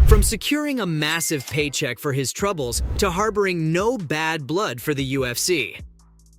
From securing a massive paycheck for his troubles to harboring no bad blood for the UFC.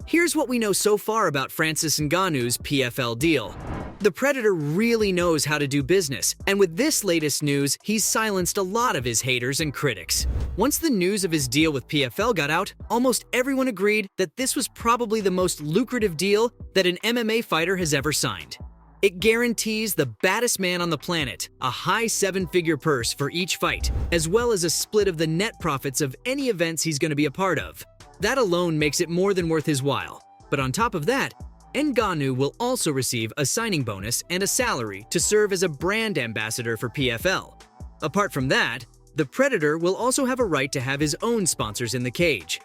Here's what we know so far about Francis Ngannou's PFL deal. The Predator really knows how to do business, and with this latest news, he's silenced a lot of his haters and critics. Once the news of his deal with PFL got out, almost everyone agreed that this was probably the most lucrative deal that an MMA fighter has ever signed. It guarantees the baddest man on the planet a high seven-figure purse for each fight, as well as a split of the net profits of any events he's going to be a part of. That alone makes it more than worth his while. But on top of that, Ngannou will also receive a signing bonus and a salary to serve as a brand ambassador for PFL. Apart from that, the Predator will also have a right to have his own sponsors in the cage.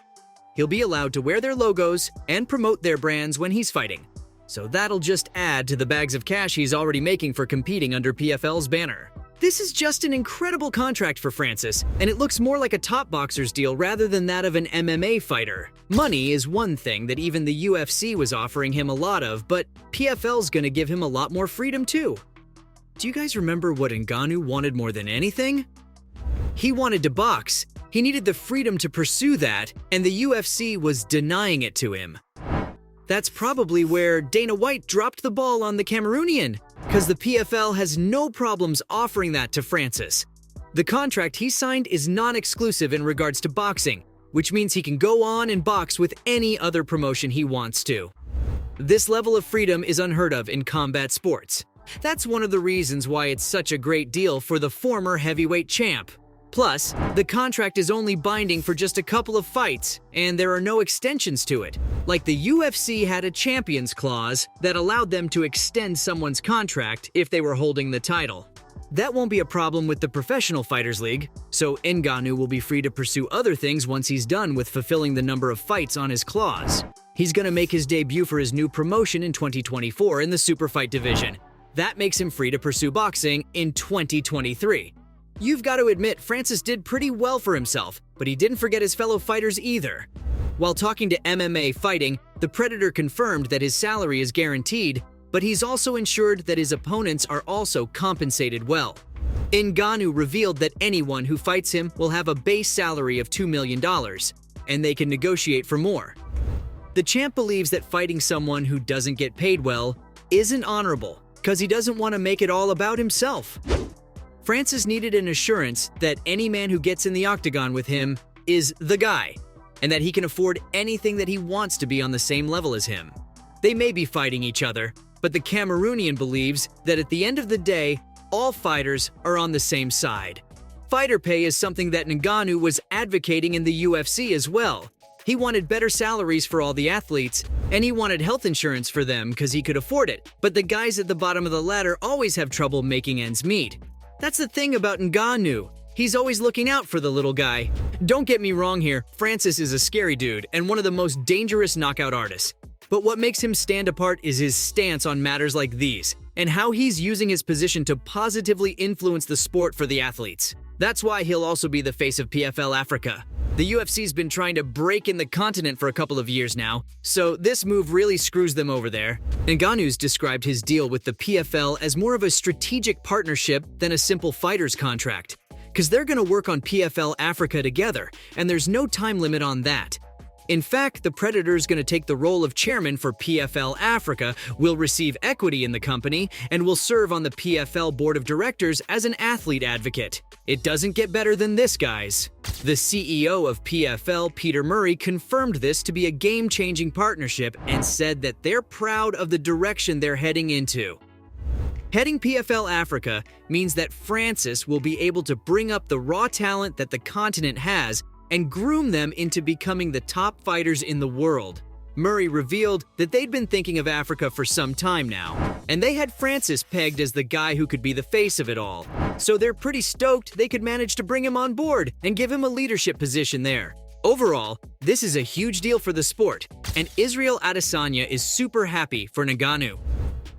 He'll be allowed to wear their logos and promote their brands when he's fighting. So that'll just add to the bags of cash he's already making for competing under PFL's banner. This is just an incredible contract for Francis, and it looks more like a top boxer's deal rather than that of an MMA fighter. Money is one thing that even the UFC was offering him a lot of, but PFL's gonna give him a lot more freedom too. Do you guys remember what Ngannou wanted more than anything? He wanted to box. He needed the freedom to pursue that, and the UFC was denying it to him. That's probably where Dana White dropped the ball on the Cameroonian, because the PFL has no problems offering that to Francis. The contract he signed is non-exclusive in regards to boxing, which means he can go on and box with any other promotion he wants to. This level of freedom is unheard of in combat sports. That's one of the reasons why it's such a great deal for the former heavyweight champ. Plus, the contract is only binding for just a couple of fights, and there are no extensions to it. Like the UFC had a champions clause that allowed them to extend someone's contract if they were holding the title. That won't be a problem with the Professional Fighters League, so Ngannou will be free to pursue other things once he's done with fulfilling the number of fights on his clause. He's gonna make his debut for his new promotion in 2024 in the super fight division. That makes him free to pursue boxing in 2023. You've got to admit, Francis did pretty well for himself, but he didn't forget his fellow fighters either. While talking to MMA Fighting, the Predator confirmed that his salary is guaranteed, but he's also ensured that his opponents are also compensated well. Ngannou revealed that anyone who fights him will have a base salary of $2 million, and they can negotiate for more. The champ believes that fighting someone who doesn't get paid well isn't honorable, because he doesn't want to make it all about himself. Francis needed an assurance that any man who gets in the octagon with him is the guy, and that he can afford anything that he wants to be on the same level as him. They may be fighting each other, but the Cameroonian believes that at the end of the day, all fighters are on the same side. Fighter pay is something that Ngannou was advocating in the UFC as well. He wanted better salaries for all the athletes, and he wanted health insurance for them because he could afford it, but the guys at the bottom of the ladder always have trouble making ends meet. That's the thing about Ngannou. He's always looking out for the little guy. Don't get me wrong here, Francis is a scary dude and one of the most dangerous knockout artists. But what makes him stand apart is his stance on matters like these, and how he's using his position to positively influence the sport for the athletes. That's why he'll also be the face of PFL Africa. The UFC's been trying to break in the continent for a couple of years now, so this move really screws them over there. Ngannou's described his deal with the PFL as more of a strategic partnership than a simple fighter's contract, because they're going to work on PFL Africa together, and there's no time limit on that. In fact, the Predator's going to take the role of chairman for PFL Africa, will receive equity in the company, and will serve on the PFL board of directors as an athlete advocate. It doesn't get better than this, guys. The CEO of PFL, Peter Murray, confirmed this to be a game-changing partnership and said that they're proud of the direction they're heading into. Heading PFL Africa means that Francis will be able to bring up the raw talent that the continent has and groom them into becoming the top fighters in the world. Murray revealed that they'd been thinking of Africa for some time now, and they had Francis pegged as the guy who could be the face of it all. So they're pretty stoked they could manage to bring him on board and give him a leadership position there. Overall, this is a huge deal for the sport, and Israel Adesanya is super happy for Ngannou.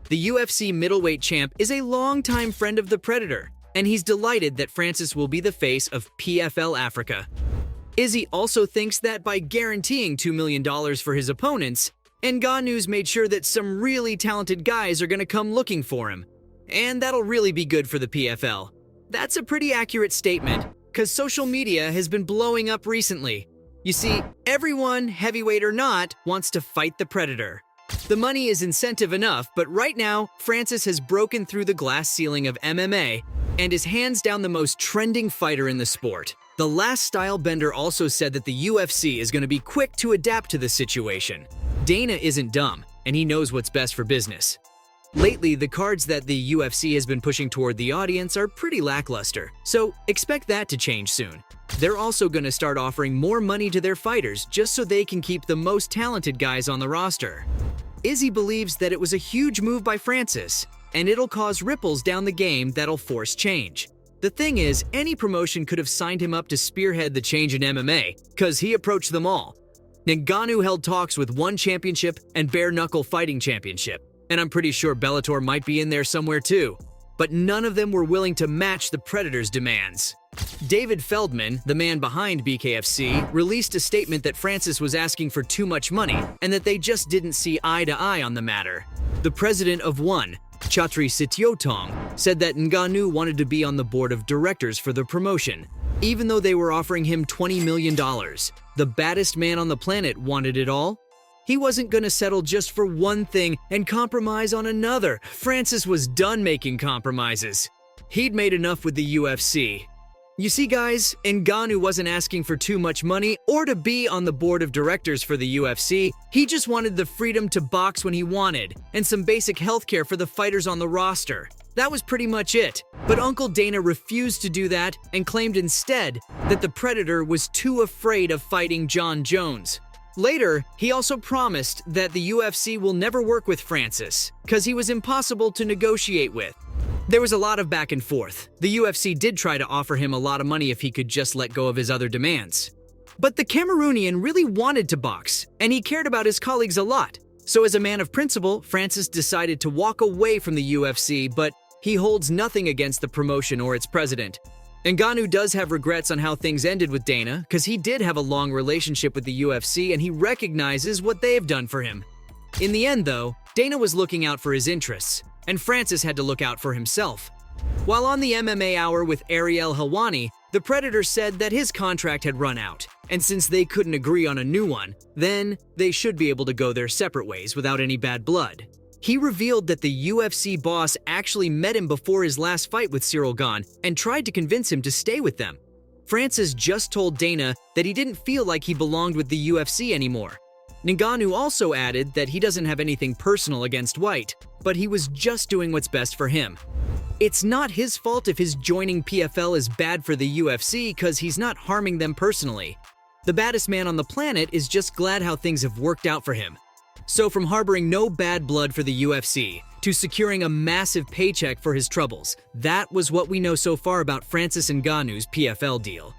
The UFC middleweight champ is a longtime friend of the Predator, and he's delighted that Francis will be the face of PFL Africa. Izzy also thinks that by guaranteeing $2 million for his opponents, Ngannou's made sure that some really talented guys are going to come looking for him. And that'll really be good for the PFL. That's a pretty accurate statement, because social media has been blowing up recently. You see, everyone, heavyweight or not, wants to fight the Predator. The money is incentive enough, but right now, Francis has broken through the glass ceiling of MMA and is hands down the most trending fighter in the sport. The last stylebender also said that the UFC is going to be quick to adapt to the situation. Dana isn't dumb, and he knows what's best for business. Lately, the cards that the UFC has been pushing toward the audience are pretty lackluster, so expect that to change soon. They're also going to start offering more money to their fighters just so they can keep the most talented guys on the roster. Izzy believes that it was a huge move by Francis, and it'll cause ripples down the game that'll force change. The thing is, any promotion could have signed him up to spearhead the change in MMA, because he approached them all. Ngannou held talks with One Championship and Bare Knuckle Fighting Championship, and I'm pretty sure Bellator might be in there somewhere too. But none of them were willing to match the Predator's demands. David Feldman, the man behind BKFC, released a statement that Francis was asking for too much money and that they just didn't see eye to eye on the matter. The president of One, Chatri Sitiotong, said that Ngannou wanted to be on the board of directors for the promotion, even though they were offering him $20 million. The baddest man on the planet wanted it all. He wasn't going to settle just for one thing and compromise on another. Francis was done making compromises. He'd made enough with the UFC. You see, guys, Ngannou wasn't asking for too much money or to be on the board of directors for the UFC. He just wanted the freedom to box when he wanted and some basic healthcare for the fighters on the roster. That was pretty much it. But Uncle Dana refused to do that and claimed instead that the Predator was too afraid of fighting John Jones. Later, he also promised that the UFC will never work with Francis because he was impossible to negotiate with. There was a lot of back and forth. The UFC did try to offer him a lot of money if he could just let go of his other demands. But the Cameroonian really wanted to box, and he cared about his colleagues a lot. So as a man of principle, Francis decided to walk away from the UFC, but he holds nothing against the promotion or its president. Ngannou does have regrets on how things ended with Dana, because he did have a long relationship with the UFC and he recognizes what they have done for him. In the end, though, Dana was looking out for his interests, and Francis had to look out for himself. While on the MMA Hour with Ariel Helwani, the Predator said that his contract had run out, and since they couldn't agree on a new one, then they should be able to go their separate ways without any bad blood. He revealed that the UFC boss actually met him before his last fight with Cyril Gane and tried to convince him to stay with them. Francis just told Dana that he didn't feel like he belonged with the UFC anymore. Ngannou also added that he doesn't have anything personal against White, but he was just doing what's best for him. It's not his fault if his joining PFL is bad for the UFC because he's not harming them personally. The baddest man on the planet is just glad how things have worked out for him. So from harboring no bad blood for the UFC to securing a massive paycheck for his troubles, that was what we know so far about Francis Ngannou's PFL deal.